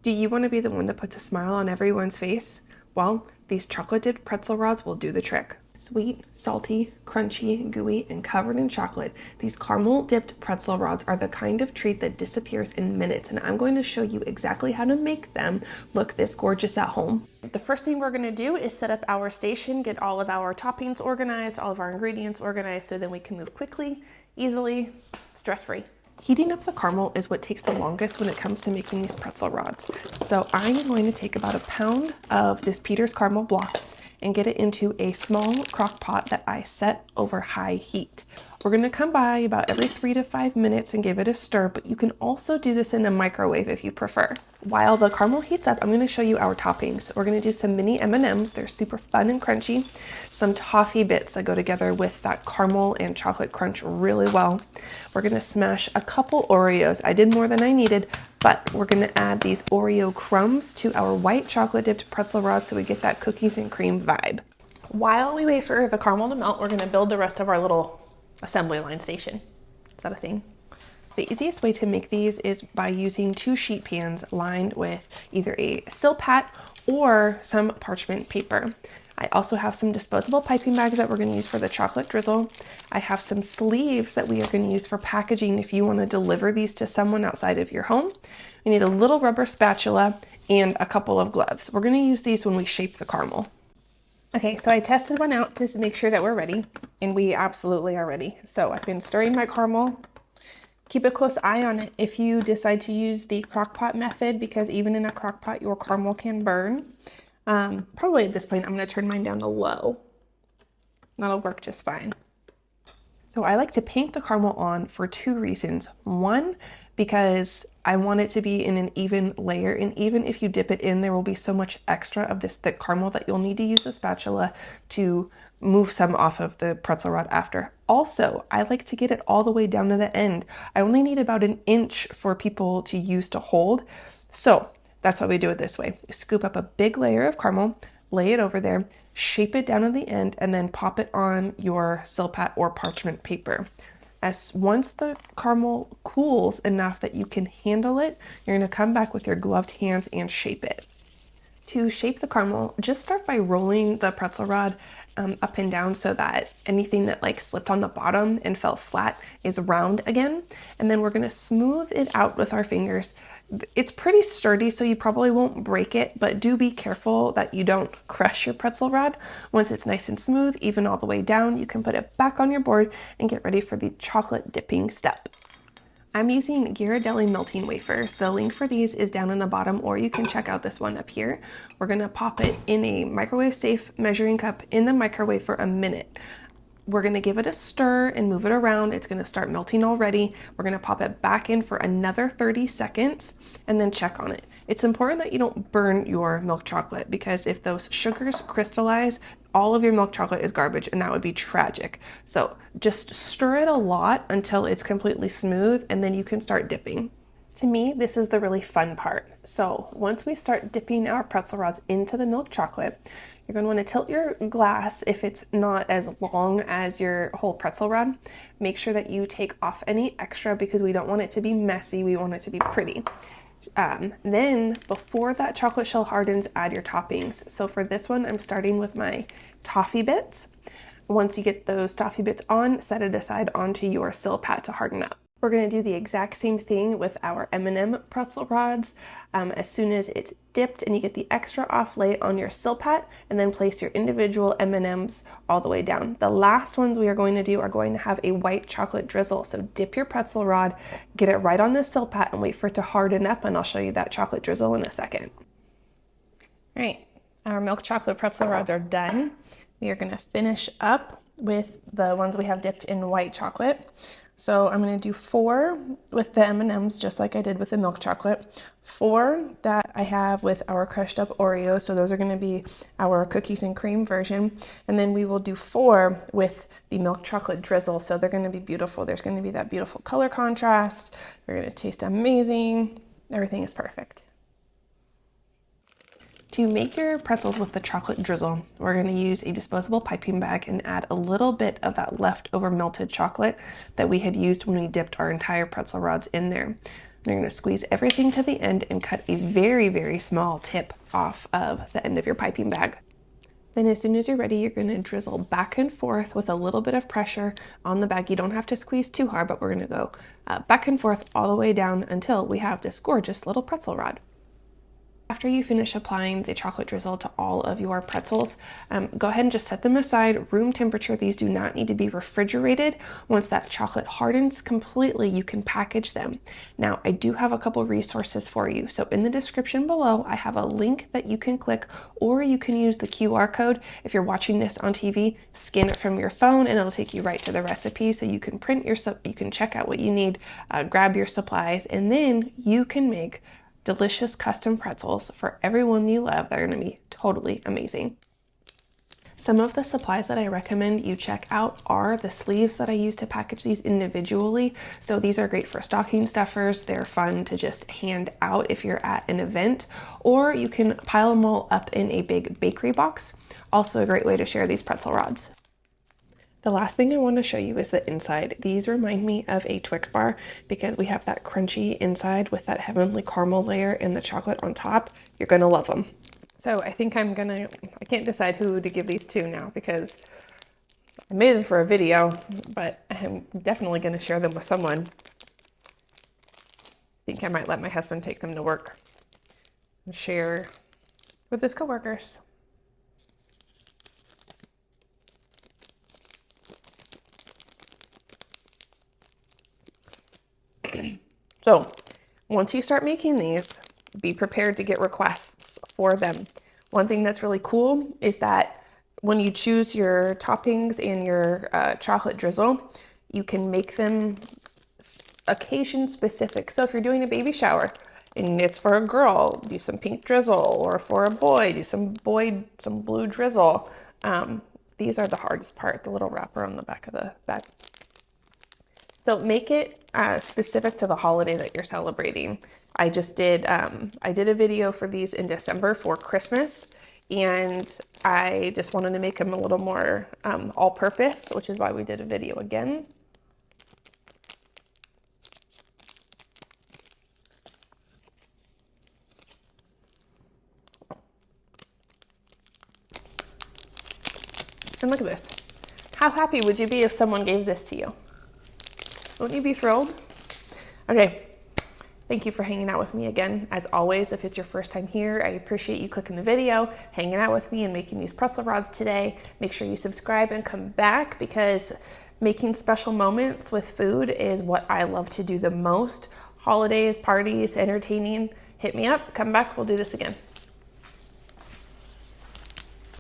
Do you want to be the one that puts a smile on everyone's face? Well, these chocolate-dipped pretzel rods will do the trick. Sweet, salty, crunchy, gooey, and covered in chocolate, these caramel-dipped pretzel rods are the kind of treat that disappears in minutes, and I'm going to show you exactly how to make them look this gorgeous at home. The first thing we're going to do is set up our station, get all of our toppings organized, all of our ingredients organized, so then we can move quickly, easily, stress-free. Heating up the caramel is what takes the longest when it comes to making these pretzel rods. So I'm going to take about a pound of this Peter's caramel block and get it into a small crock pot that I set over high heat. We're going to come by about every 3 to 5 minutes and give it a stir, but you can also do this in a microwave if you prefer. While the caramel heats up, I'm going to show you our toppings. We're going to do some mini M&Ms. They're super fun and crunchy. Some toffee bits that go together with that caramel and chocolate crunch really well. We're going to smash a couple Oreos. I did more than I needed, but we're going to add these Oreo crumbs to our white chocolate dipped pretzel rods so we get that cookies and cream vibe. While we wait for the caramel to melt, we're going to build the rest of our little assembly line station. Is that a thing? The easiest way to make these is by using 2 sheet pans lined with either a silpat or some parchment paper. I also have some disposable piping bags that we're going to use for the chocolate drizzle. I have some sleeves that we are going to use for packaging if you want to deliver these to someone outside of your home. We need a little rubber spatula and a couple of gloves. We're going to use these when we shape the caramel. Okay, so I tested one out to make sure that we're ready, and we absolutely are ready. So I've been stirring my caramel. Keep a close eye on it if you decide to use the crock pot method, because even in a crock pot, your caramel can burn. Probably at this point, I'm going to turn mine down to low. That'll work just fine. So I like to paint the caramel on for 2 reasons. One, because I want it to be in an even layer, and even if you dip it in, there will be so much extra of this thick caramel that you'll need to use a spatula to move some off of the pretzel rod after. Also, I like to get it all the way down to the end. I only need about 1 inch for people to use to hold. So that's why we do it this way. You scoop up a big layer of caramel, lay it over there, shape it down to the end, and then pop it on your silpat or parchment paper. Once the caramel cools enough that you can handle it, you're going to come back with your gloved hands and shape it. To shape the caramel, just start by rolling the pretzel rod up and down so that anything that slipped on the bottom and fell flat is round again. And then we're going to smooth it out with our fingers. It's pretty sturdy, so you probably won't break it, but do be careful that you don't crush your pretzel rod. Once it's nice and smooth, even all the way down, you can put it back on your board and get ready for the chocolate dipping step. I'm using Ghirardelli melting wafers. The link for these is down in the bottom, or you can check out this one up here. We're gonna pop it in a microwave safe measuring cup in the microwave for 1 minute. We're gonna give it a stir and move it around. It's gonna start melting already. We're gonna pop it back in for another 30 seconds and then check on it. It's important that you don't burn your milk chocolate, because if those sugars crystallize, all of your milk chocolate is garbage, and that would be tragic. So just stir it a lot until it's completely smooth, and then you can start dipping. To me, this is the really fun part. So once we start dipping our pretzel rods into the milk chocolate, you're going to want to tilt your glass if it's not as long as your whole pretzel rod. Make sure that you take off any extra, because we don't want it to be messy. We want it to be pretty. Then before that chocolate shell hardens, add your toppings. So for this one, I'm starting with my toffee bits. Once you get those toffee bits on, set it aside onto your silpat to harden up. We're going to do the exact same thing with our M&M pretzel rods. As soon as it's dipped and you get the extra off, lay it on your silpat and then place your individual M&Ms all the way down. The last ones we are going to do are going to have a white chocolate drizzle. So dip your pretzel rod, get it right on the silpat, and wait for it to harden up, and I'll show you that chocolate drizzle in a second. All right, our milk chocolate pretzel rods are done. We are going to finish up with the ones we have dipped in white chocolate. So I'm going to do 4 with the M&Ms, just like I did with the milk chocolate. 4 that I have with our crushed up Oreos. So those are going to be our cookies and cream version. And then we will do 4 with the milk chocolate drizzle. So they're going to be beautiful. There's going to be that beautiful color contrast. They're going to taste amazing. Everything is perfect. To make your pretzels with the chocolate drizzle, we're going to use a disposable piping bag and add a little bit of that leftover melted chocolate that we had used when we dipped our entire pretzel rods in there. You're going to squeeze everything to the end and cut a very, very small tip off of the end of your piping bag. Then as soon as you're ready, you're going to drizzle back and forth with a little bit of pressure on the bag. You don't have to squeeze too hard, but we're going to go back and forth all the way down until we have this gorgeous little pretzel rod. After you finish applying the chocolate drizzle to all of your pretzels, go ahead and just set them aside, room temperature. These do not need to be refrigerated. Once that chocolate hardens completely, you can package them. Now, I do have a couple resources for you. So in the description below, I have a link that you can click, or you can use the QR code. If you're watching this on TV, scan it from your phone and it'll take you right to the recipe. So you can you can check out what you need, grab your supplies, and then you can make delicious custom pretzels for everyone you love. They're going to be totally amazing. Some of the supplies that I recommend you check out are the sleeves that I use to package these individually. So these are great for stocking stuffers. They're fun to just hand out if you're at an event, or you can pile them all up in a big bakery box. Also a great way to share these pretzel rods. The last thing I want to show you is the inside. These remind me of a Twix bar because we have that crunchy inside with that heavenly caramel layer and the chocolate on top. You're going to love them. So I think I can't decide who to give these to now because I made them for a video, but I'm definitely going to share them with someone. I think I might let my husband take them to work and share with his coworkers. So once you start making these, be prepared to get requests for them. One thing that's really cool is that when you choose your toppings and your chocolate drizzle, you can make them occasion specific. So if you're doing a baby shower and it's for a girl, do some pink drizzle, or for a boy, do some blue drizzle. These are the hardest part, the little wrapper on the back of the bag. So make it specific to the holiday that you're celebrating. I did a video for these in December for Christmas, and I just wanted to make them a little more all-purpose, which is why we did a video again. And look at this. How happy would you be if someone gave this to you? Wouldn't you be thrilled? Okay, thank you for hanging out with me again. As always, if it's your first time here, I appreciate you clicking the video, hanging out with me and making these pretzel rods today. Make sure you subscribe and come back because making special moments with food is what I love to do the most. Holidays, parties, entertaining, hit me up, come back, we'll do this again.